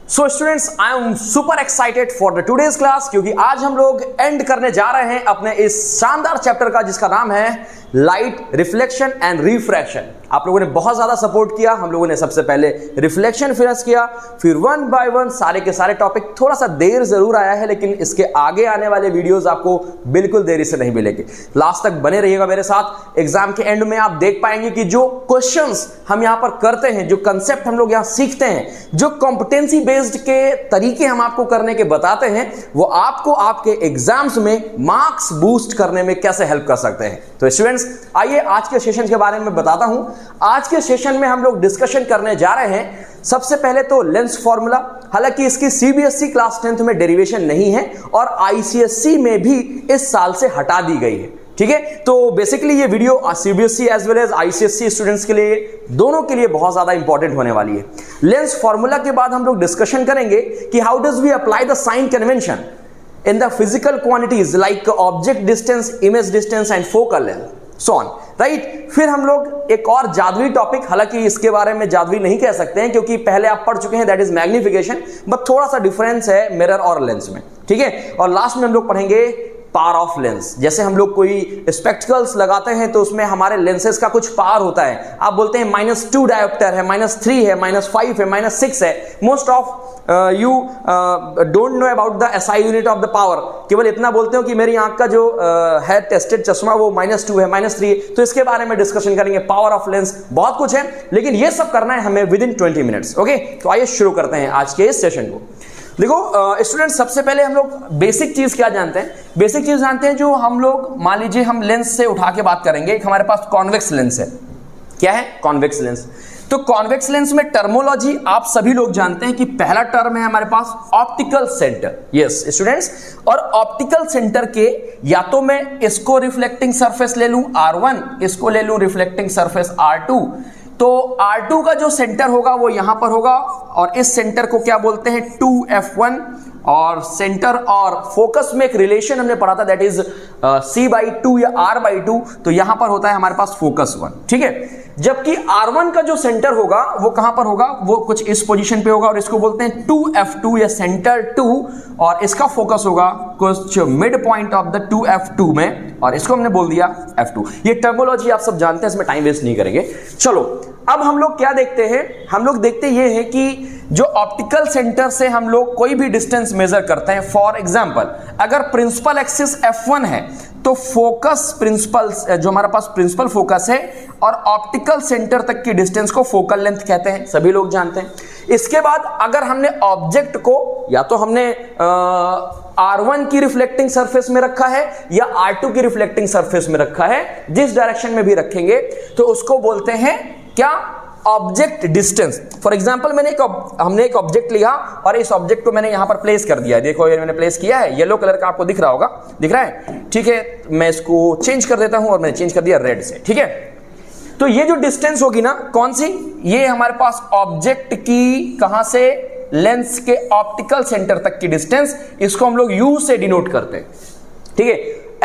So students, I am super excited for the today's class, क्योंकि आज हम लोग एंड करने जा रहे हैं अपने इस शानदार चैप्टर का जिसका नाम है लाइट, रिफ्लेक्शन एंड रिफ्रैक्शन। आप लोगों ने बहुत ज्यादा सपोर्ट किया। हम लोगों ने सबसे पहले रिफ्लेक्शन फिनिश किया, फिर वन बाय वन सारे के सारे टॉपिक। थोड़ा सा देर जरूर आया है, लेकिन इसके आगे आने वाले वीडियोस आपको बिल्कुल देरी से नहीं मिलेंगे। लास्ट तक बने रहिएगा मेरे साथ। एग्जाम के एंड में आप देख पाएंगे कि जो क्वेश्चंस हम यहां पर करते हैं, जो कंसेप्ट हम लोग यहां सीखते हैं, जो कॉम्पिटेंसी बेस्ड के तरीके हम आपको करने के बताते हैं, वो आपको आपके एग्जाम्स में मार्क्स बूस्ट करने में कैसे हेल्प कर सकते हैं। तो स्टूडेंट्स, आइए आज के सेशन के बारे में बताता हूं। आज के सेशन में हम लोग डिस्कशन करने जा रहे हैं सबसे पहले तो लेंस फॉर्मूला। हालांकि इसकी सीबीएसई क्लास 10th में डेरिवेशन नहीं है और आईसीएसई में भी इस साल से हटा दी गई है। ठीक है, तो बेसिकली ये video CBSE as well as ICSE students के लिए, दोनों के लिए बहुत ज्यादा इंपॉर्टेंट होने वाली है। लेंस फॉर्मूला के बाद हम लोग डिस्कशन करेंगे कि how does we apply the sign convention in the physical quantities like object distance, image distance and focal length, so on, right? फिर हम लोग एक और जादुई टॉपिक, हालांकि इसके बारे में जादुई नहीं कह सकते हैं क्योंकि पहले आप पढ़ चुके हैं, दैट इज मैग्निफिकेशन, बट थोड़ा सा डिफरेंस है मिरर और लेंस में। ठीक है, और लास्ट में हम लोग पढ़ेंगे पावर ऑफ लेंस। जैसे हम लोग कोई स्पेक्टिकल्स लगाते हैं तो उसमें हमारे लेंसेज का कुछ पावर होता है। आप बोलते हैं -2 डायोप्टर है, -3 है, -5 है, -6 है। Most of you don't know about the SI unit of the power. केवल इतना बोलते हो कि मेरी आंख का जो है टेस्टेड चश्मा वो -2 है, -3 है। तो इसके बारे में डिस्कशन करेंगे, पावर ऑफ लेंस, बहुत कुछ है, लेकिन ये सब करना है हमें विद इन 20 मिनट्स। ओके, तो आइए शुरू करते हैं आज के इस सेशन को। देखो स्टूडेंट, सबसे पहले हम लोग बेसिक चीज क्या जानते हैं? बेसिक चीज जानते हैं जो हम लोग, मान लीजिए हम लेंस से उठा के बात करेंगे। एक हमारे पास कॉन्वेक्स लेंस है। क्या है? Convex lens. तो कॉन्वेक्स लेंस में टर्मोलॉजी आप सभी लोग जानते हैं कि पहला टर्म है हमारे पास ऑप्टिकल सेंटर। यस स्टूडेंट्स, और ऑप्टिकल सेंटर के या तो मैं इसको रिफ्लेक्टिंग सरफेस ले लूं R1, इसको ले लूं रिफ्लेक्टिंग सरफेस R2। तो R2 का जो सेंटर होगा वो यहां पर होगा, और इस सेंटर को क्या बोलते हैं? 2f1। और सेंटर और फोकस में एक रिलेशन हमने पढ़ा था, दैट इज C/2 या R/2। तो यहां पर होता है हमारे पास फोकस 1। ठीक है, जबकि R1 का जो सेंटर होगा वो कहां पर होगा? वो कुछ इस पोजीशन पे होगा, और इसको बोलते हैं 2f2 या सेंटर 2, और इसका फोकस होगा कुछ mid point of the 2f2 में, और इसको हमने बोल दिया f2। ये टर्मिनोलॉजी आप सब जानते हैं, इसमें टाइम वेस्ट नहीं करेंगे। चलो, अब हम लोग क्या देखते हैं? हम लोग देखते ये है कि जो ऑप्टिकल सेंटर से हम लोग कोई भी डिस्टेंस मेजर करते हैं, फॉर एग्जांपल अगर प्रिंसिपल एक्सिस f1 है तो फोकस प्रिंसिपल, जो हमारा पास प्रिंसिपल फोकस है और ऑप्टिकल सेंटर तक की डिस्टेंस को फोकल लेंथ कहते हैं, सभी लोग जानते हैं। इसके बाद अगर हमने ऑब्जेक्ट को या तो हमने R1 की रिफ्लेक्टिंग सरफेस में रखा है या R2 की रिफ्लेक्टिंग सरफेस में रखा है, जिस डायरेक्शन में भी रखेंगे तो उसको बोलते हैं क्या? Object distance. फॉर एग्जांपल हमने एक ऑब्जेक्ट लिया और इस ऑब्जेक्ट को मैंने यहां पर प्लेस कर दिया। देखो ये मैंने प्लेस किया है, येलो कलर का आपको दिख रहा होगा, दिख रहा है? ठीक है, मैं इसको चेंज कर देता हूं और मैंने चेंज कर दिया रेड से। ठीक है, तो ये जो डिस्टेंस होगी ना, कौन सी? ये हमारे पास ऑब्जेक्ट की कहां से? लेंस के ऑप्टिकल सेंटर तक की डिस्टेंस, इसको हम लोग U से डिनोट करते हैं। ठीक है,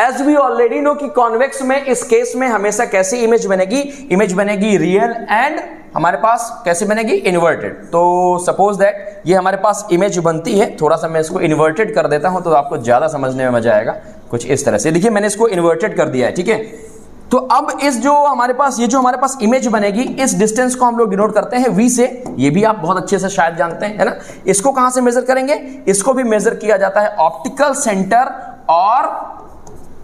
एज वी ऑलरेडी नो कि कॉन्वेक्स में इस केस में हमेशा कैसी इमेज बनेगी? इमेज बनेगी रियल एंड हमारे पास कैसे बनेगी? इन्वर्टेड। तो सपोज दैट ये हमारे पास इमेज बनती है, थोड़ा सा मैं इसको इन्वर्टेड कर देता हूं तो आपको ज्यादा समझने में मजा आएगा। कुछ इस तरह से देखिए, मैंने इसको इन्वर्टेड कर दिया है। ठीक है, तो अब इस जो हमारे पास इमेज बनेगी, इस डिस्टेंस को हम लोग डिनोट करते हैं V से। ये भी आप बहुत अच्छे से शायद जानते हैं, है ना? इसको कहां से मेजर करेंगे? इसको भी मेजर किया जाता है ऑप्टिकल सेंटर और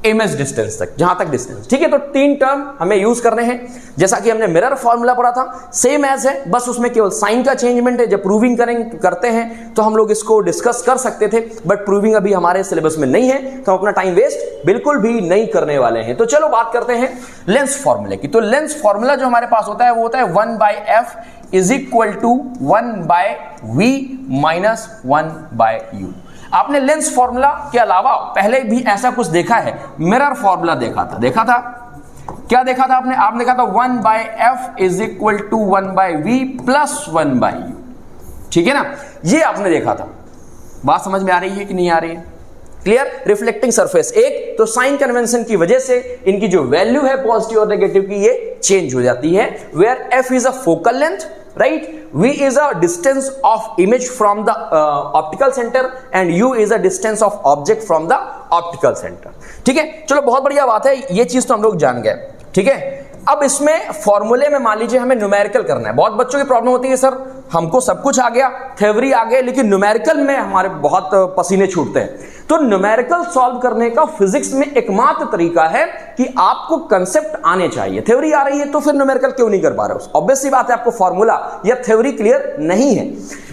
इमेज डिस्टेंस तक, जहां तक डिस्टेंस। ठीक है, तो 3 टर्म हमें यूज करने हैं। जैसा कि हमने मिरर फॉर्मूला पढ़ा था, सेम एज है, बस उसमें केवल साइन का चेंजमेंट है। जब प्रूविंग करते हैं तो हम लोग इसको डिस्कस कर सकते थे, बट प्रूविंग अभी हमारे सिलेबस में नहीं है, तो हम अपना टाइम वेस्ट बिल्कुल भी नहीं करने वाले हैं। तो चलो बात करते हैं लेंस फॉर्मूले की। तो लेंस फॉर्मूला जो हमारे पास होता है वो होता है 1/f is equal to 1/v minus 1/u। आपने लेंस फॉर्मूला के अलावा पहले भी ऐसा कुछ देखा है, मिरर फॉर्मूला देखा था। क्या देखा था आपने? आपने देखा था 1/f is equal to 1/v plus 1/u। ठीक है ना, ये आपने देखा था। बात समझ में आ रही है कि नहीं आ रही है? क्लियर? रिफ्लेक्टिंग सरफेस एक, तो साइन कन्वेंशन की वजह से इनकी जो वैल्यू है पॉजिटिव और नेगेटिव की, ये चेंज हो जाती है, where f is a focal length, right? v is a distance of image from the optical center and u is a distance of object from the optical center. ठीक है, चलो बहुत बढ़िया बात है, ये चीज तो हम लोग जान गए. ठीक है, अब इसमें फॉर्मूले में मान लीजिए हमें न्यूमेरिकल करना है. बहुत बच्चों की प्रॉब्लम होती है, सर हमको सब कुछ आ गया, थ्योरी आ गया, लेकिन न्यूमेरिकल में हमारे बहुत पसीने छूटते हैं. तो न्यूमेरिकल सॉल्व करने का फिजिक्स में एकमात्र तरीका है कि आपको कंसेप्ट आने चाहिए. थ्योरी आ रही है तो फिर न्यूमेरिकल क्यों नहीं कर पा रहे हो? ऑब्वियस सी बात है, आपको फॉर्मूला या थ्योरी क्लियर नहीं है.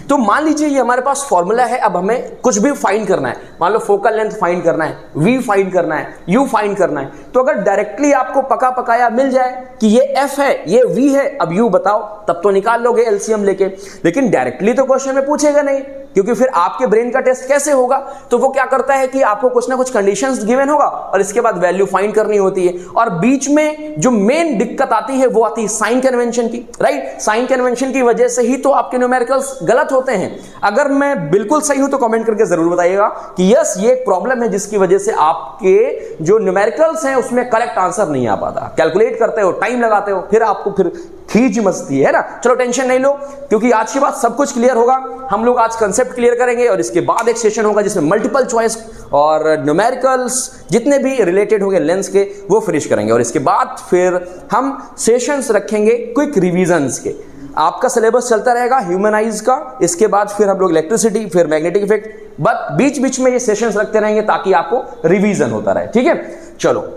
तो मान लीजिए ये हमारे पास फॉर्मूला है, अब हमें कुछ भी फाइंड करना है. मान लो फोकल लेंथ फाइंड करना है, v फाइंड करना है, u फाइंड करना है. तो अगर डायरेक्टली आपको पका पकाया मिल जाए कि ये f है, ये v है, अब u बताओ, तब तो निकाल लोगे एलसीएम लेके. लेकिन डायरेक्टली तो क्वेश्चन में पूछेगा नहीं, क्योंकि फिर आपके ब्रेन का टेस्ट कैसे होगा? तो वो क्या करता है कि आपको कुछ ना कुछ कंडीशंस गिवन होगा और इसके बाद वैल्यू फाइंड करनी होती है. और बीच में जो मेन दिक्कत आती है वो आती है साइन कन्वेंशन की, राइट? साइन कन्वेंशन की वजह से ही तो आपके न्यूमेरिकल्स गलत होते हैं. अगर मैं बिल्कुल सही हूं तो कमेंट करके जरूर बताइएगा कि यस ये एक प्रॉब्लम है जिसकी वजह से आपके जो न्यूमेरिकल्स हैं उसमें करेक्ट आंसर नहीं आ पाता. कैलकुलेट करते हो, टाइम लगाते हो, फिर आपको फिर खींच मचती है ना. चलो टेंशन नहीं लो, क्योंकि आज की बात सब कुछ क्लियर होगा. हम लोग आज कंसेप्ट क्लियर करेंगे और इसके बाद एक सेशन होगा जिसमें मल्टीपल चॉइस और न्यूमेरिकल्स जितने भी रिलेटेड होंगे लेंस के वो फिनिश करेंगे. और इसके बाद फिर हम सेशंस रखेंगे क्विक रिवीजन्स के. आपका सिलेबस चलता रहेगा ह्यूमनाइज का, इसके बाद फिर हम लोग इलेक्ट्रिसिटी, फिर मैग्नेटिक इफेक्ट, बट बीच बीच में ये सेशंस रखते रहेंगे ताकि आपको रिवीजन होता रहे. ठीक है, चलो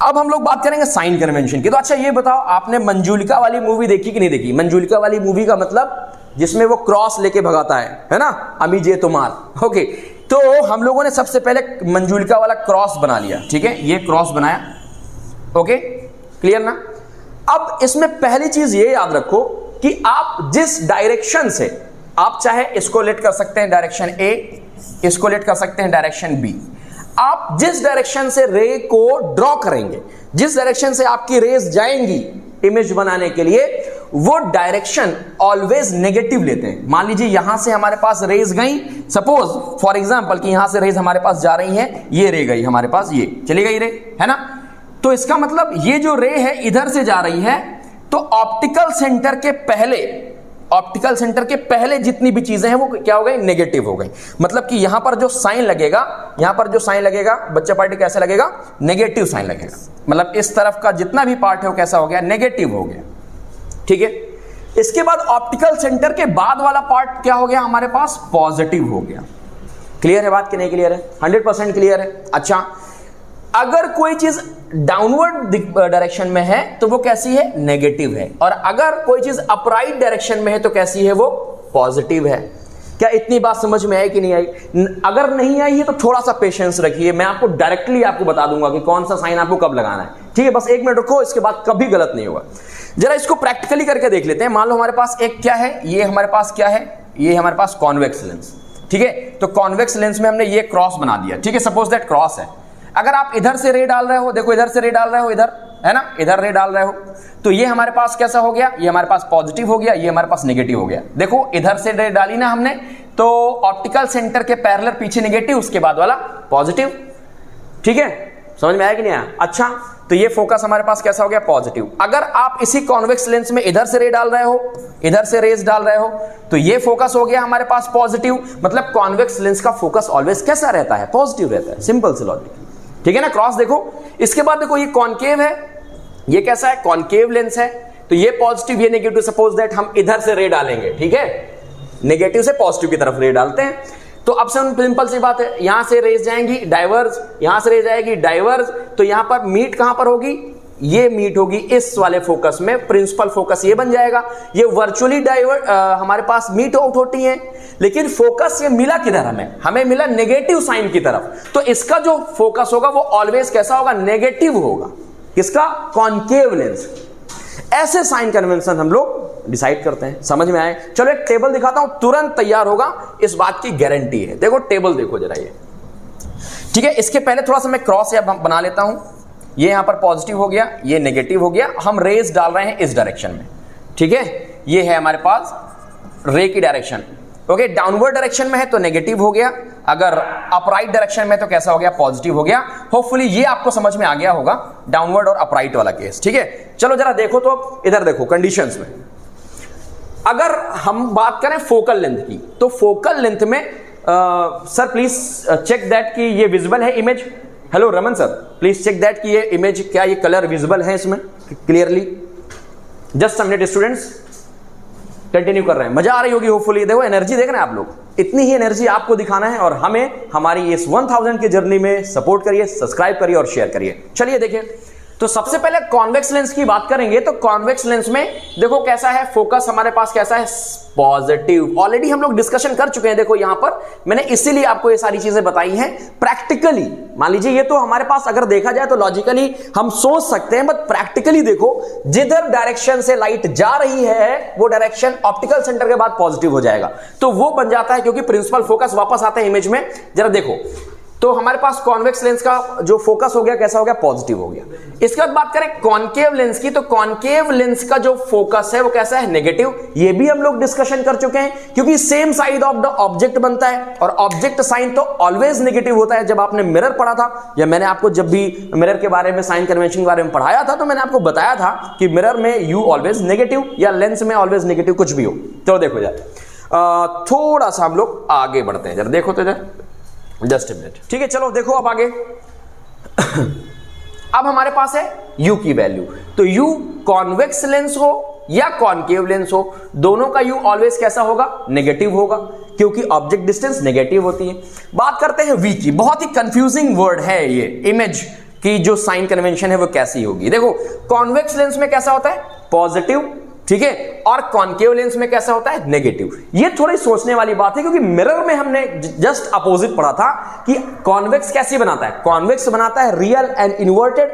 अब हम लोग बात करेंगे साइन कन्वेंशन की. तो अच्छा ये बताओ, आपने मंजूलिका वाली मूवी देखी कि नहीं देखी? मंजूलिका वाली मूवी का मतलब जिसमें वो क्रॉस लेके भगाता है ना, अमी जे तुमार. ओके, तो हम लोगों ने सबसे पहले मंजूलिका वाला क्रॉस बना लिया. ठीक है, ये क्रॉस बनाया. ओके, क्लियर ना? अब इसमें पहली चीज ये याद रखो कि आप जिस डायरेक्शन से, आप चाहे इसको लेट कर सकते हैं डायरेक्शन ए, इसको लेट कर सकते हैं डायरेक्शन बी. आप जिस डायरेक्शन से रे को ड्रॉ करेंगे, जिस डायरेक्शन से आपकी रेज जाएंगी इमेज बनाने के लिए, वो डायरेक्शन ऑलवेज नेगेटिव लेते हैं. मान लीजिए यहां से हमारे पास रेज गई, सपोज फॉर एग्जांपल कि यहां से रेज हमारे पास जा रही है, ये रे गई हमारे पास, ये चली गई रे, है ना? तो इसका मतलब ये जो रे है इधर से जा रही है, तो ऑप्टिकल सेंटर के पहले जितनी भी चीजें हैं वो क्या हो गई? नेगेटिव हो गई. मतलब कि यहां पर जो साइन लगेगा, बच्चा पार्टी कैसे लगेगा? नेगेटिव साइन लगेगा. मतलब इस तरफ का जितना भी पार्ट है वो कैसा हो गया? नेगेटिव हो गया. ठीक है, इसके बाद ऑप्टिकल सेंटर के बाद वाला पार्ट क्या हो गया हमारे पास? पॉजिटिव हो गया. क्लियर है बात कि नहीं क्लियर है? 100% क्लियर है. अच्छा, अगर कोई चीज डाउनवर्ड डायरेक्शन में है तो वो कैसी है? नेगेटिव है. और अगर कोई चीज अपराइट डायरेक्शन में है तो कैसी है? वो पॉजिटिव है. क्या इतनी बात समझ में आई कि नहीं आई? अगर नहीं आई है तो थोड़ा सा पेशेंस रखिए, मैं आपको डायरेक्टली आपको बता दूंगा कि कौन सा साइन आपको कब लगाना है. ठीक है, बस 1 मिनट रुको, इसके बाद कभी गलत नहीं होगा. जरा इसको प्रैक्टिकली करके देख लेते हैं. मान लो हमारे पास एक क्या है, ये हमारे पास क्या है? ये हमारे पास कॉन्वेक्स लेंस. ठीक है, तो कॉन्वेक्स लेंस में हमने ये क्रॉस बना दिया. ठीक है, सपोज दैट क्रॉस है. अगर आप इधर से रे डाल रहे हो, देखो इधर से रे डाल रहे हो, इधर है ना, इधर रे डाल रहे हो, तो ये हमारे पास कैसा हो गया? ये हमारे पास पॉजिटिव हो गया, ये हमारे पास नेगेटिव हो गया. देखो इधर से रे डाली ना हमने, तो ऑप्टिकल सेंटर के पैरेलल पीछे नेगेटिव, उसके बाद वाला पॉजिटिव. ठीक है, समझ में आया कि नहीं आया? अच्छा, तो ये फोकस हमारे पास कैसा हो गया? पॉजिटिव. अगर आप इसी कॉन्वेक्स लेंस में इधर से रे डाल रहे हो, इधर से रेज डाल रहे हो, तो ये फोकस हो गया हमारे पास पॉजिटिव. मतलब कॉन्वेक्स लेंस का फोकस ऑलवेज कैसा रहता है? पॉजिटिव रहता है. सिंपल सी लॉजिक. ठीक है ना? क्रॉस देखो. इसके बाद देखो ये कॉनकेव है, ये कैसा है? कॉनकेव लेंस है. तो ये पॉजिटिव, ये नेगेटिव. सपोज दैट हम इधर से रे डालेंगे, ठीक है, नेगेटिव से पॉजिटिव की तरफ रे डालते हैं, तो अब सिंपल सी बात है, यहां से रेज जाएंगी डाइवर्ज, यहां से रेज जाएगी डाइवर्ज, तो यहां पर मीट कहां पर होगी? ये मीट होगी इस वाले फोकस में. प्रिंसिपल फोकस ये बन जाएगा. ये वर्चुअली हमारे पास मीट आउट होती हैं, लेकिन फोकस ये मिला किधर? हमें मिला नेगेटिव साइन की तरफ. तो इसका जो फोकस होगा वो ऑलवेज कैसा होगा? नेगेटिव होगा. किसका? Concave lens. ऐसे साइन कन्वेंशन हम लोग डिसाइड करते हैं. समझ में आए? चलो एक टेबल दिखाता हूं, तुरंत तैयार होगा, इस बात की गारंटी है. देखो टेबल देखो जरा ये. ठीक है, इसके पहले थोड़ा सा मैं क्रॉस बना लेता हूं. ये यहां पर पॉजिटिव हो गया, ये नेगेटिव हो गया. हम रेज डाल रहे हैं इस डायरेक्शन में. ठीक है, ये है हमारे पास रे की डायरेक्शन. ओके, डाउनवर्ड डायरेक्शन में है तो नेगेटिव हो गया. अगर अपराइट डायरेक्शन में तो कैसा हो गया, पॉजिटिव हो गया। होपफुली ये आपको समझ में आ गया होगा, डाउनवर्ड और अपराइट वाला केस। ठीक है, चलो जरा देखो तो इधर देखो कंडीशंस में। अगर हम बात करें फोकल लेंथ की, तो फोकल लेंथ में सर प्लीज चेक दैट कि ये विजिबल है image. Hello Raman sir, please check that कि ये इमेज, क्या ये कलर विजिबल है इसमें clearly. Just minute students, continue कर रहे हैं, मजा आ रही होगी होपफुली। देखो एनर्जी देख रहे हैं आप लोग, इतनी ही एनर्जी आपको दिखाना है और हमें हमारी इस 1000 की जर्नी में सपोर्ट करिए, सब्सक्राइब करिए और शेयर करिए। चलिए देखिए, तो सबसे पहले कॉन्वेक्स लेंस की बात करेंगे। तो कॉन्वेक्स लेंस में देखो कैसा है, फोकस हमारे पास कैसा है, पॉजिटिव। ऑलरेडी हम लोग डिस्कशन कर चुके हैं। देखो यहां पर मैंने इसीलिए आपको ये सारी चीजें बताई हैं। प्रैक्टिकली मान लीजिए ये तो हमारे पास अगर देखा जाए तो लॉजिकली हम सोच सकते हैं, बट प्रैक्टिकली देखो जिधर डायरेक्शन से लाइट जा रही है वो डायरेक्शन ऑप्टिकल सेंटर के बाद पॉजिटिव हो जाएगा, तो वो बन जाता है, क्योंकि प्रिंसिपल फोकस वापस आते हैं इमेज में। जरा देखो तो हमारे पास कॉन्वेक्स लेंस का जो फोकस हो गया कैसा हो गया, पॉजिटिव हो गया। इसके बाद बात करें कॉनकेव लेंस की, तो कॉनकेव लेंस का जो फोकस है वो कैसा है, नेगेटिव। ये भी हम लोग डिस्कशन कर चुके हैं, क्योंकि same side of the object बनता है और ऑब्जेक्ट साइन तो ऑलवेज नेगेटिव होता है। जब आपने मिरर पढ़ा था, या मैंने आपको जब भी मिरर के बारे में, साइन कन्वेंशन के बारे में पढ़ाया था, तो मैंने आपको बताया था कि मिरर में यू ऑलवेज नेगेटिव या लेंस में ऑलवेज नेगेटिव, कुछ भी हो। तो देखो यार थोड़ा सा हम लोग आगे बढ़ते हैं, जरा देखो तो इधर, जस्ट मिनट। ठीक है, चलो देखो अब आगे। अब हमारे पास है u की वैल्यू, तो u कॉन्वेक्स लेंस हो या कॉनकेव लेंस हो, दोनों का u ऑलवेज कैसा होगा, नेगेटिव होगा, क्योंकि ऑब्जेक्ट डिस्टेंस नेगेटिव होती है। बात करते हैं v की, बहुत ही कंफ्यूजिंग वर्ड है ये, इमेज की जो साइन कन्वेंशन है वो कैसी होगी। देखो कॉन्वेक्स लेंस में कैसा होता है, पॉजिटिव, ठीक है, और कॉनकेव लेंस में कैसा होता है, नेगेटिव। ये थोड़ी सोचने वाली बात है, क्योंकि मिरर में हमने जस्ट अपोजिट पढ़ा था कि कॉन्वेक्स कैसे बनाता है, कॉन्वेक्स बनाता है रियल एंड इन्वर्टेड,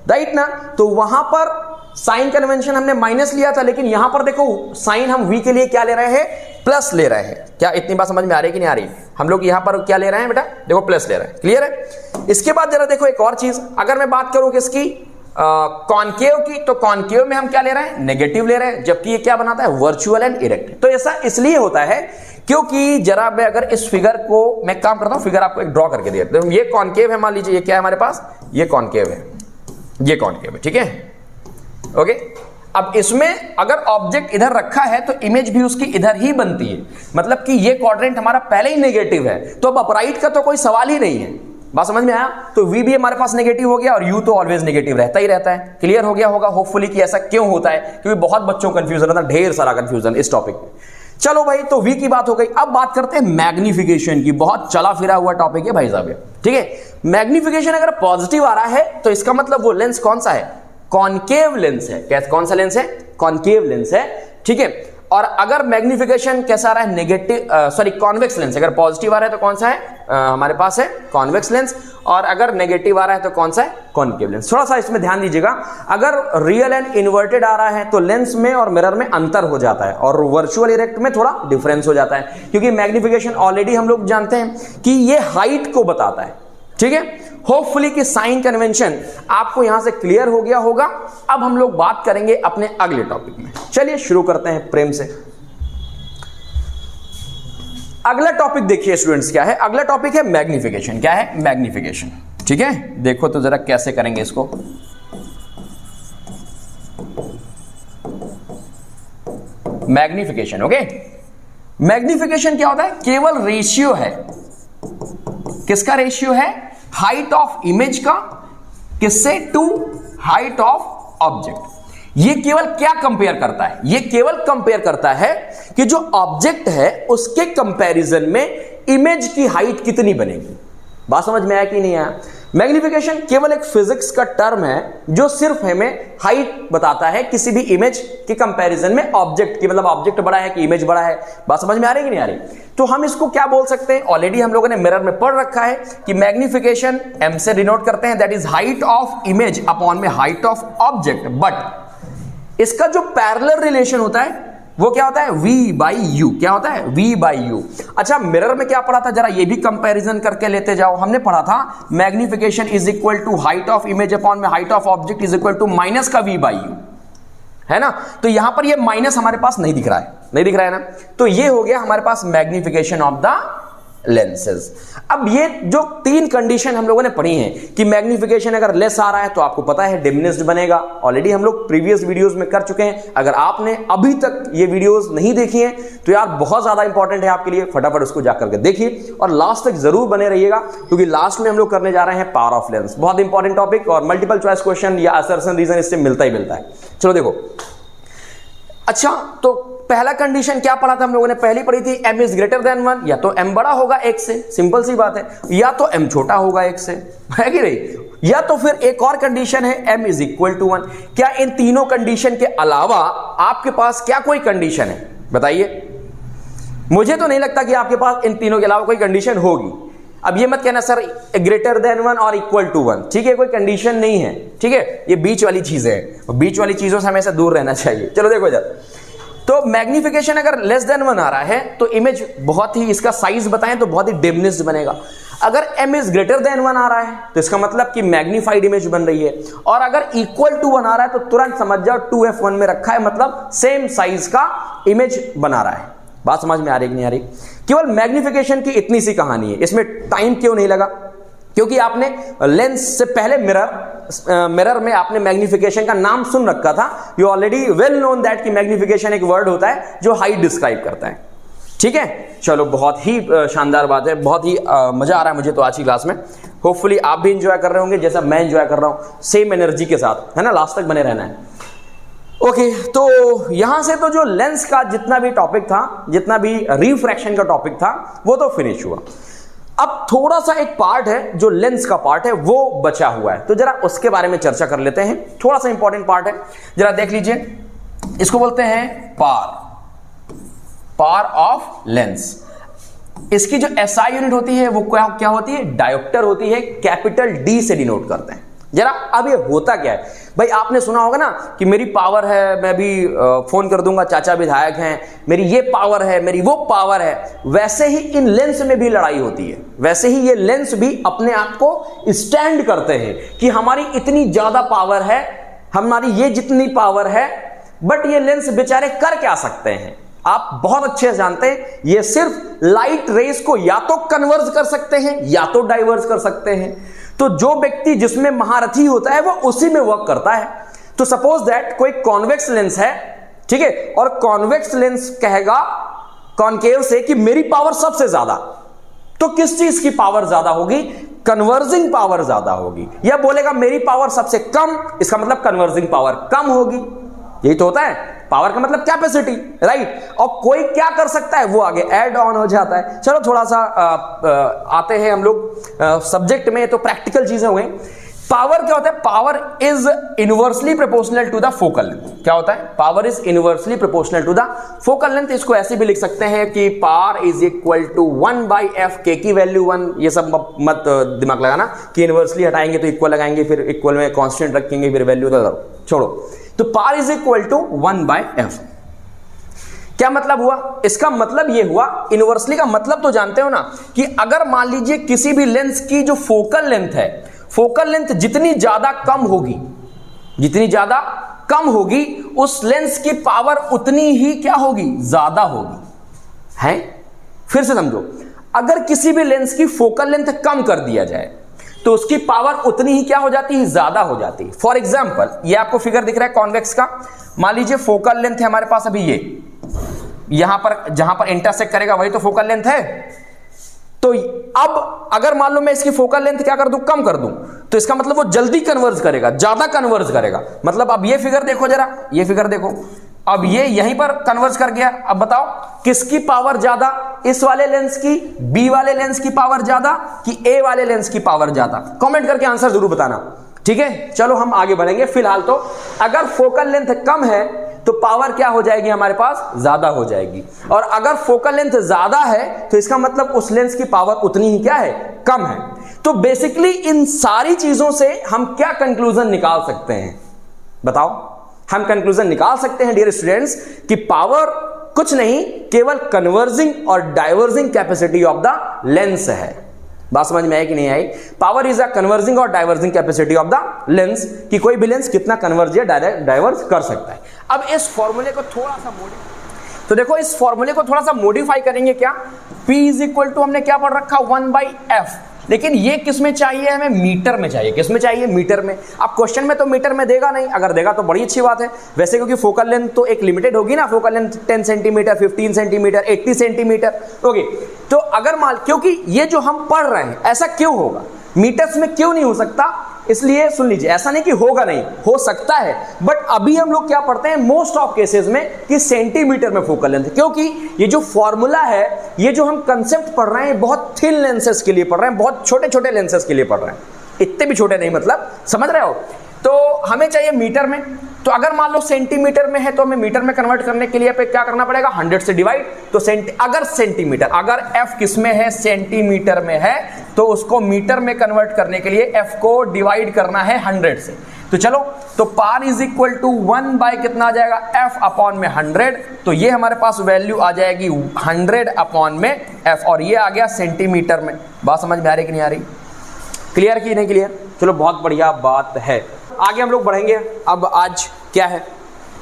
राइट ना। तो वहां पर साइन कन्वेंशन हमने माइनस लिया था, लेकिन यहां पर देखो साइन हम v के लिए क्या ले रहे हैं, प्लस ले रहे हैं। क्या इतनी बात समझ में आ रही है कि नहीं आ रही? हम लोग यहां पर क्या ले रहे हैं बेटा, देखो प्लस ले रहे हैं, क्लियर है। इसके बाद जरा देखो एक और चीज, अगर मैं बात करूं किसकी, कॉनकेव की, तो कॉनकेव में हम क्या ले रहे हैं, नेगेटिव ले रहे हैं, जबकि ये क्या बनाता है, वर्चुअल एंड इरेक्ट। तो ऐसा इसलिए होता है क्योंकि जरा मैं अगर इस फिगर को, मैं काम करता हूं, फिगर आपको एक ड्रॉ करके दिया। तो ये कॉनकेव है, मान लीजिए ये क्या है हमारे पास, ये कॉनकेव है, ये कॉनकेव है, ठीक है, ओके। अब इसमें अगर ऑब्जेक्ट इधर रखा है तो इमेज भी उसकी इधर ही बनती है, मतलब कि ये क्वाड्रेंट हमारा पहले ही नेगेटिव है, तो अब अपराइट का तो कोई सवाल ही नहीं है। बात समझ में आया? तो v भी हमारे पास नेगेटिव हो गया और u तो ऑलवेज नेगेटिव रहता ही रहता है। क्लियर हो गया होगा होपफुली कि ऐसा क्यों होता है, क्योंकि बहुत बच्चों को कंफ्यूजन रहता है, ढेर सारा कंफ्यूजन इस टॉपिक में। चलो भाई, तो v की बात हो गई। अब बात करते हैं मैग्निफिकेशन की, बहुत चला फिरा हुआ टॉपिक है भाई साहब, ठीक है। मैग्निफिकेशन अगर पॉजिटिव आ रहा है तो इसका मतलब वो लेंस कौन सा है, कॉनकेव लेंस है। कैसे, कौन सा लेंस है, कॉनकेव लेंस है, ठीक है। और अगर मैग्निफिकेशन कैसा आ रहा है, नेगेटिव, सॉरी कॉन्वेक्स लेंस, अगर पॉजिटिव आ रहा है तो कौन सा है, हमारे पास है कॉन्वेक्स लेंस, और अगर नेगेटिव आ रहा है तो कौन सा है, कॉनकेव लेंस। थोड़ा सा इसमें ध्यान दीजिएगा, अगर रियल एंड इन्वर्टेड आ रहा है तो लेंस में और मिरर में अंतर हो जाता है, और वर्चुअल इरेक्ट में थोड़ा डिफरेंस हो जाता है, क्योंकि मैग्निफिकेशन ऑलरेडी हम लोग जानते हैं कि ये हाइट को बताता है, ठीक है। होपफुली कि साइन कन्वेंशन आपको यहां से क्लियर हो गया होगा। अब हम लोग बात करेंगे अपने अगले टॉपिक में। चलिए शुरू करते हैं प्रेम से। अगला टॉपिक देखिए स्टूडेंट्स, क्या है अगला टॉपिक, है मैग्निफिकेशन। क्या है, मैग्निफिकेशन, ठीक है। देखो तो जरा कैसे करेंगे इसको। Magnification, okay. मैग्निफिकेशन क्या होता है, केवल रेशियो है, किसका रेशियो है, हाइट ऑफ इमेज का, किससे, टू हाइट ऑफ ऑब्जेक्ट। ये केवल क्या कंपेयर करता है, ये केवल कंपेयर करता है कि जो ऑब्जेक्ट है उसके कंपैरिजन में इमेज की हाइट कितनी बनेगी। बात समझ में आया कि नहीं आया? मैग्निफिकेशन केवल एक फिजिक्स का टर्म है जो सिर्फ हमें हाइट बताता है किसी भी इमेज के कंपैरिजन में ऑब्जेक्ट की, मतलब ऑब्जेक्ट बड़ा है कि इमेज बड़ा है। बात समझ में आ रही है कि नहीं आ रही? तो हम इसको क्या बोल सकते हैं, ऑलरेडी हम लोगों ने मिरर में पढ़ रखा है कि मैग्निफिकेशन m से डिनोट करते हैं, that is height of image upon में हाइट ऑफ ऑब्जेक्ट। बट इसका जो पैरेलल रिलेशन होता है वो क्या होता है, v बाई यू। क्या होता है, v बाई यू। अच्छा, मिरर में क्या पढ़ा था, जरा ये भी कंपैरिजन करके लेते जाओ। हमने पढ़ा था magnification is equal to height of image upon में height of object is equal to minus का v बाई यू, है ना। तो यहां पर ये माइनस हमारे पास नहीं दिख रहा है, नहीं दिख रहा है ना। तो ये हो गया हमारे पास मैग्निफिकेशन ऑफ द लेंसेज। अब ये जो तीन कंडीशन हम लोगों ने पढ़ी हैं कि मैग्निफिकेशन अगर लेस आ रहा है तो आपको पता है डिमिनिश्ड बनेगा, ऑलरेडी हम लोग प्रीवियस वीडियोस में कर चुके हैं। अगर आपने अभी तक ये वीडियोस नहीं देखी हैं तो यार बहुत ज्यादा इंपॉर्टेंट है आपके लिए, फटाफट उसको जाकर के देखिए और लास्ट तक जरूर बने रहिएगा, क्योंकि लास्ट में हम लोग करने जा रहे हैं पावर ऑफ लेंस। बहुत इंपॉर्टेंट टॉपिक और मल्टीपल चॉइस क्वेश्चन या असर्शन रीजन इससे मिलता ही मिलता है। चलो देखो, अच्छा तो पहला कंडीशन क्या पढ़ा था हम लोगों ने, पहली पढ़ी थी m इज ग्रेटर देन 1, या तो m बड़ा होगा 1 से, सिंपल सी बात है, या तो m छोटा होगा 1 से, है कि नहीं, या तो फिर एक और कंडीशन है m इज इक्वल टू 1। क्या इन तीनों कंडीशन के अलावा आपके पास क्या कोई कंडीशन है, बताइए। मुझे तो नहीं लगता कि आपके पास इन तीनों के अलावा कोई कंडीशन होगी। अब ये मत कहना सर ग्रेटर देन 1 और इक्वल टू 1, ठीक है, कोई कंडीशन नहीं है, ठीक है, ये बीच वाली चीजें हैं, बीच वाली चीजों से हमेशा दूर रहना चाहिए। चलो देखो जरा, तो मैग्निफिकेशन अगर लेस देन 1 आ रहा है तो इमेज बहुत ही, इसका साइज बताएं तो बहुत ही डिमिनिश्ड बनेगा। अगर m इज ग्रेटर देन 1 आ रहा है तो इसका मतलब कि मैग्नीफाइड इमेज बन रही है, और अगर इक्वल टू 1 आ रहा है तो तुरंत समझ जाओ 2f1 में रखा है, मतलब सेम साइज का इमेज बना रहा है। बात समझ में आ रही कि नहीं आ रही? केवल मैग्निफिकेशन की इतनी सी कहानी है, इसमें टाइम क्यों नहीं लगा, क्योंकि आपने लेंस से पहले मिरर में आपने मैग्निफिकेशन का नाम सुन रखा था। You already well known that कि मैग्निफिकेशन एक वर्ड होता है जो हाइट डिस्क्राइब करता है, ठीक है। चलो बहुत ही शानदार बात है, बहुत ही मजा आ रहा है मुझे तो आज की क्लास में। होपफुली आप भी एंजॉय कर रहे होंगे जैसा मैं एंजॉय कर रहा हूं, सेम एनर्जी के साथ, है ना, लास्ट तक बने रहना है। ओके, तो यहां से तो जो लेंस का जितना भी टॉपिक था, जितना भी रिफ्रैक्शन का टॉपिक था, वो तो फिनिश हुआ। अब थोड़ा सा एक पार्ट है जो लेंस का पार्ट है वो बचा हुआ है, तो जरा उसके बारे में चर्चा कर लेते हैं। थोड़ा सा इंपॉर्टेंट पार्ट है, जरा देख लीजिए। इसको बोलते हैं पावर ऑफ लेंस। इसकी जो एसआई यूनिट होती है वो क्या होती है, डायोप्टर होती है, कैपिटल डी से डिनोट करते हैं। जरा अब ये होता क्या है भाई, आपने सुना होगा ना कि मेरी पावर है, मैं भी फोन कर दूंगा, चाचा विधायक हैं, मेरी ये पावर है, मेरी वो पावर है। वैसे ही इन लेंस में भी लड़ाई होती है, वैसे ही ये लेंस भी अपने आप को स्टैंड करते हैं कि हमारी इतनी ज्यादा पावर है, हमारी ये जितनी पावर है, बट ये लेंस बेचारे कर क्या सकते हैं। आप बहुत अच्छे से जानते हैं ये सिर्फ लाइट रेस को या तो कन्वर्ज कर सकते हैं या तो डाइवर्ज कर सकते हैं। तो जो व्यक्ति जिसमें महारथी होता है वो उसी में वर्क करता है। तो सपोज दैट कोई कॉन्वेक्स लेंस है, ठीक है, और कॉन्वेक्स लेंस कहेगा कॉनकेव से कि मेरी पावर सबसे ज्यादा, तो किस चीज की पावर ज्यादा होगी, कन्वर्जिंग पावर ज्यादा होगी। या बोलेगा मेरी पावर सबसे कम, इसका मतलब कन्वर्जिंग पावर कम होगी। यही तो होता है, पावर का मतलब कैपेसिटी, राइट। और कोई क्या कर सकता है वो आगे ऐड ऑन हो जाता है। चलो थोड़ा सा आते हैं हम लोग सब्जेक्ट में, तो प्रैक्टिकल चीजें हो गई। पावर क्या होता है, power is inversely proportional to the focal length. क्या होता है, power is inversely proportional to the focal length. इसको ऐसे भी लिख सकते हैं कि power is equal to 1/f, के की वैल्यू 1। ये सब मत दिमाग लगाना कि इनवर्सली हटाएंगे तो इक्वल लगाएंगे, फिर इक्वल में कांस्टेंट रखेंगे, फिर वैल्यू छोड़ो। तो power is equal to 1/f। क्या मतलब हुआ, इसका मतलब ये हुआ, इनवर्सली का मतलब तो जानते हो ना, कि अगर मान लीजिए किसी भी लेंस की जो फोकल लेंथ है, फोकल लेंथ जितनी ज्यादा कम होगी, जितनी ज्यादा कम होगी, उस लेंस की पावर उतनी ही क्या होगी, ज्यादा होगी, है। फिर से समझो, अगर किसी भी लेंस की फोकल लेंथ कम कर दिया जाए तो उसकी पावर उतनी ही क्या हो जाती है, ज्यादा हो जाती है। फॉर एग्जाम्पल, ये आपको फिगर दिख रहा है कॉन्वेक्स का, मान लीजिए फोकल लेंथ है हमारे पास अभी ये, यहां पर जहां पर इंटरसेक्ट करेगा वही तो फोकल लेंथ है। तो अब अगर मान लो मैं इसकी फोकल लेंथ क्या कर दूं, कम कर दूं, तो इसका मतलब वो जल्दी कन्वर्ज करेगा, ज्यादा कन्वर्ज करेगा। मतलब अब ये फिगर देखो जरा, ये फिगर देखो, अब ये यहीं पर कन्वर्ज कर गया। अब बताओ किसकी पावर ज्यादा, इस वाले लेंस की, बी वाले लेंस की पावर ज्यादा कि ए वाले लेंस की पावर ज्यादा? कमेंट करके आंसर जरूर बताना, ठीक है। चलो हम आगे बढ़ेंगे। फिलहाल तो अगर फोकल लेंथ कम है तो पावर क्या हो जाएगी, हमारे पास ज्यादा हो जाएगी, और अगर फोकल लेंथ ज्यादा है तो इसका मतलब उस लेंस की पावर उतनी ही क्या है, कम है। तो बेसिकली इन सारी चीजों से हम क्या कंक्लूजन निकाल सकते हैं, बताओ। हम कंक्लूजन निकाल सकते हैं डियर स्टूडेंट्स कि पावर कुछ नहीं, केवल कन्वर्जिंग और diverging capacity of the lens है। बात समझ में आई कि नहीं आई? पावर इज अ कन्वर्जिंग और diverging capacity of the lens, कि कोई भी लेंस कितना कन्वर्ज या डाइवर्ज कर सकता है। अब इस फॉर्मूले को थोड़ा सा तो देखो इस फॉर्मूले को थोड़ा सा मॉडिफाई करेंगे क्या, P इज इक्वल टू हमने क्या पढ़ रखा 1/f, लेकिन ये किस में चाहिए, हमें मीटर में चाहिए। किस में चाहिए, मीटर में। अब क्वेश्चन में तो मीटर में देगा नहीं, अगर देगा तो बड़ी अच्छी बात है वैसे, क्योंकि फोकल लेंथ तो एक लिमिटेड होगी ना, focal length 10 centimetre, 15 centimetre, 80 centimetre. Okay, तो अगर मान, क्योंकि ये जो हम पढ़ रहे हैं ऐसा क्यों होगा, मीटर्स में क्यों नहीं हो सकता, इसलिए सुन लीजिए, ऐसा नहीं कि होगा नहीं, हो सकता है, बट अभी हम लोग क्या पढ़ते हैं मोस्ट ऑफ केसेस में कि सेंटीमीटर में फोकल लेंथ, क्योंकि ये जो फॉर्मूला है, ये जो हम कंसेप्ट पढ़ रहे हैं बहुत थिन लेंसेज के लिए पढ़ रहे हैं, बहुत छोटे छोटे लेंसेज के लिए पढ़ रहे हैं, इतने भी छोटे नहीं, मतलब समझ रहे हो। तो हमें चाहिए मीटर में, तो अगर मान लो सेंटीमीटर में है तो हमें मीटर में कन्वर्ट करने के लिए पे क्या करना पड़ेगा, 100 से डिवाइड। तो अगर सेंटीमीटर, अगर f किस में है, सेंटीमीटर में है, तो उसको मीटर में कन्वर्ट करने के लिए f को डिवाइड करना है 100 से। तो चलो, तो पार इज इक्वल टू 1 बाय कितना आ जाएगा, f अपॉन में 100। तो ये हमारे पास वैल्यू आ जाएगी 100 अपॉन में f, और ये आ गया सेंटीमीटर में। बात समझ में आ रही कि नहीं आ रही, क्लियर की नहीं क्लियर, चलो बहुत बढ़िया बात है। आगे हम लोग बढ़ेंगे। अब आज क्या है,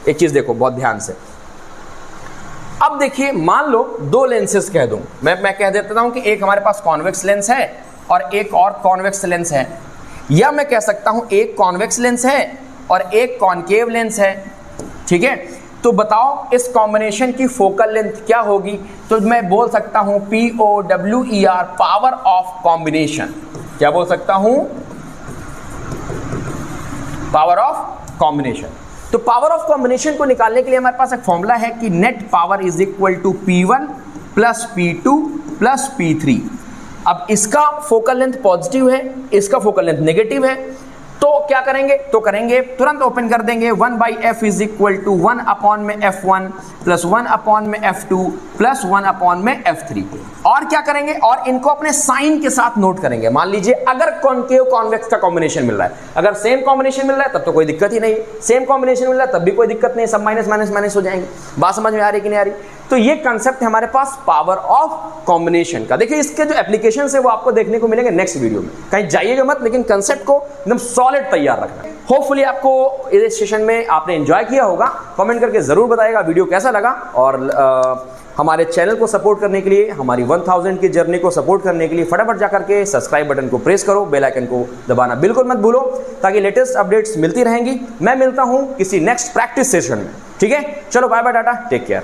एक चीज देखो बहुत ध्यान से। अब देखिए, मान लो दो लेंसेज कह दूं, मैं कह देता हूं कि एक हमारे पास कॉन्वेक्स लेंस है और एक और कॉन्वेक्स लेंस है, या मैं कह सकता हूं एक कॉन्वेक्स लेंस है और एक कॉनकेव लेंस है, ठीक है। तो बताओ इस कॉम्बिनेशन की फोकल लेंथ क्या होगी, तो मैं बोल सकता हूं POWER, पावर ऑफ कॉम्बिनेशन। क्या बोल सकता हूं, पावर ऑफ कॉम्बिनेशन। तो पावर ऑफ कॉम्बिनेशन को निकालने के लिए हमारे पास एक फॉर्मूला है कि net power is equal to P1 plus P2 plus P3। अब इसका फोकल लेंथ पॉजिटिव है, इसका फोकल लेंथ नेगेटिव है, तो क्या करेंगे, तो करेंगे तुरंत ओपन कर देंगे 1/f is equal to 1 upon में f1 प्लस 1 अपॉन में f2 प्लस 1 अपॉन में f3। और क्या करेंगे, और इनको अपने साइन के साथ नोट करेंगे। मान लीजिए अगर कॉनकेव कॉन्वेक्स का कॉम्बिनेशन मिल रहा है, अगर सेम कॉम्बिनेशन मिल रहा है तब तो कोई दिक्कत ही नहीं, सेम कॉम्बिनेशन मिल रहा है तब भी कोई दिक्कत नहीं, सब माइनस माइनस माइनस हो जाएंगे। बात समझ में आ रही कि नहीं आ रही। तो ये कंसेप्ट है हमारे पास पावर ऑफ कॉम्बिनेशन का। देखिए इसके जो एप्लीकेशन है वो आपको देखने को मिलेंगे नेक्स्ट वीडियो में, कहीं जाइएगा मत, लेकिन कंसेप्ट को एकदम सॉलिड तैयार रखना। होपफुली आपको इस सेशन में आपने एंजॉय किया होगा, कमेंट करके जरूर बताइएगा वीडियो कैसा लगा। और हमारे चैनल को सपोर्ट करने के लिए, हमारी 1000 की जर्नी को सपोर्ट करने के लिए फटाफट जाकर के सब्सक्राइब बटन को प्रेस करो, बेल आइकन को दबाना बिल्कुल मत भूलो, ताकि लेटेस्ट अपडेट्स मिलती रहेंगी। मैं मिलता हूं किसी नेक्स्ट प्रैक्टिस सेशन में, ठीक है। चलो bye bye, tata, take care.